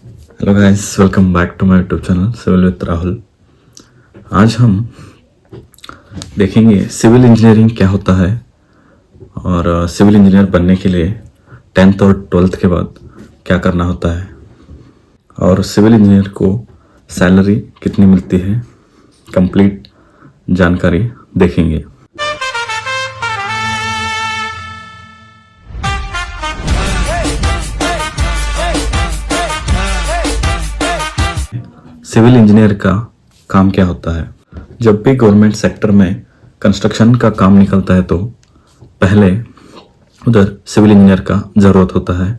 Hello guys, welcome back to my YouTube channel civil with Rahul. आज हम देखेंगे civil engineering क्या होता है और सिविल इंजीनियर बनने के लिए 10th और 12th के बाद क्या करना होता है और सिविल इंजीनियर को सैलरी कितनी मिलती है, कंप्लीट जानकारी देखेंगे। सिविल इंजीनियर का काम क्या होता है? जब भी गवर्नमेंट सेक्टर में कंस्ट्रक्शन का काम निकलता है तो पहले उधर सिविल इंजीनियर का ज़रूरत होता है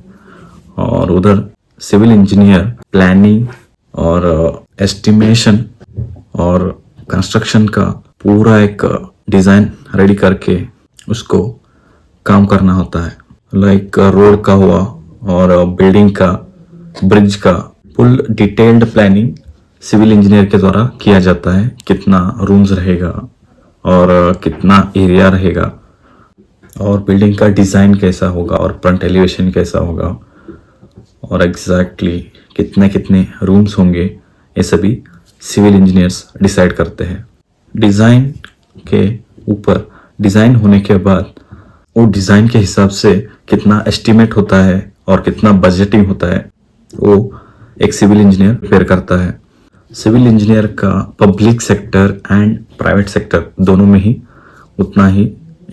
और उधर सिविल इंजीनियर प्लानिंग और एस्टिमेशन और कंस्ट्रक्शन का पूरा एक डिज़ाइन रेडी करके उसको काम करना होता है। लाइक रोड का हुआ और बिल्डिंग का, ब्रिज का full detailed planning civil engineer के द्वारा किया जाता है। कितना रूम्स रहेगा और कितना एरिया रहेगा और बिल्डिंग का डिज़ाइन कैसा होगा और फ्रंट एलिवेशन कैसा होगा और एग्जैक्टली कितने कितने रूम्स होंगे, ये सभी सिविल इंजीनियर्स डिसाइड करते हैं। डिज़ाइन के ऊपर डिज़ाइन होने के बाद वो डिज़ाइन के हिसाब से कितना एस्टिमेट होता है और कितना बजटिंग होता है वो एक सिविल इंजीनियर प्रिपेयर करता है। सिविल इंजीनियर का public sector and private sector दोनों में ही उतना ही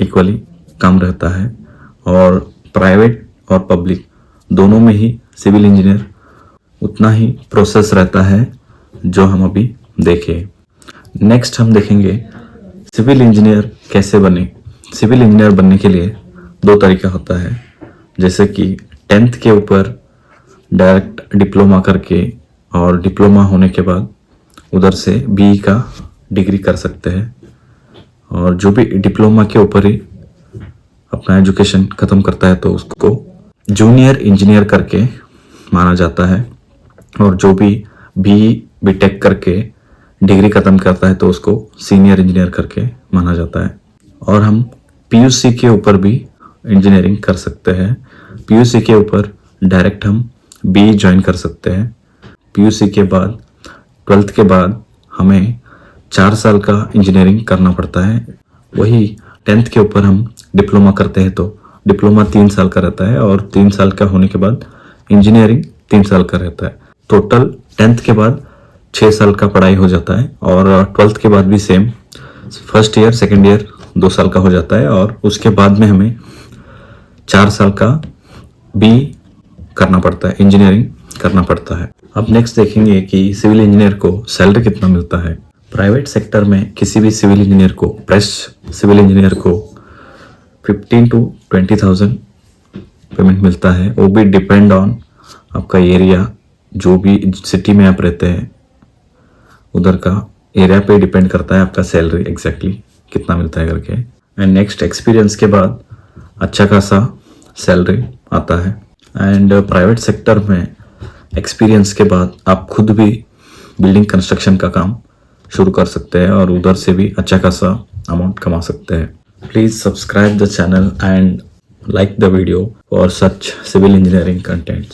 इक्वली काम रहता है और प्राइवेट और पब्लिक दोनों में ही सिविल इंजीनियर उतना ही प्रोसेस रहता है जो हम अभी देखें। नेक्स्ट हम देखेंगे सिविल इंजीनियर कैसे बने। सिविल इंजीनियर बनने के लिए दो तरीका होता है, जैसे कि 10th के ऊपर डायरेक्ट डिप्लोमा करके और डिप्लोमा होने के बाद उधर से बीई का डिग्री कर सकते हैं और जो भी डिप्लोमा के ऊपर ही अपना एजुकेशन ख़त्म करता है तो उसको जूनियर इंजीनियर करके माना जाता है और जो भी बीई बीटेक करके डिग्री ख़त्म करता है तो उसको सीनियर इंजीनियर करके माना जाता है। और हम पीयूसी के ऊपर भी इंजीनियरिंग कर सकते हैं। पीयूसी के ऊपर डायरेक्ट हम बीई ज्वाइन कर सकते हैं। पीयूसी के बाद 12th के बाद हमें 4 साल का इंजीनियरिंग करना पड़ता है। वही 10th के ऊपर हम डिप्लोमा करते हैं तो डिप्लोमा 3 साल का रहता है और 3 साल का होने के बाद इंजीनियरिंग 3 साल का रहता है। टोटल 10th के बाद 6 साल का पढ़ाई हो जाता है और 12th के बाद भी same, first year second year 2 साल का हो जाता है और उसके बाद में हमें 4 साल का बी करना पड़ता है, इंजीनियरिंग करना पड़ता है। अब नेक्स्ट देखेंगे कि सिविल इंजीनियर को सैलरी कितना मिलता है। प्राइवेट सेक्टर में किसी भी सिविल इंजीनियर को, फ्रेश सिविल इंजीनियर को 15 to 20,000 पेमेंट मिलता है। वो भी डिपेंड ऑन आपका एरिया, जो भी सिटी में आप रहते हैं उधर का एरिया पे डिपेंड करता है आपका सैलरी एग्जैक्टली कितना मिलता है करके। एंड नेक्स्ट एक्सपीरियंस के बाद अच्छा खासा सैलरी आता है। एंड प्राइवेट सेक्टर में एक्सपीरियंस के बाद आप खुद भी बिल्डिंग कंस्ट्रक्शन का काम शुरू कर सकते हैं और उधर से भी अच्छा खासा अमाउंट कमा सकते हैं। Please subscribe the channel and like the video for such civil engineering content.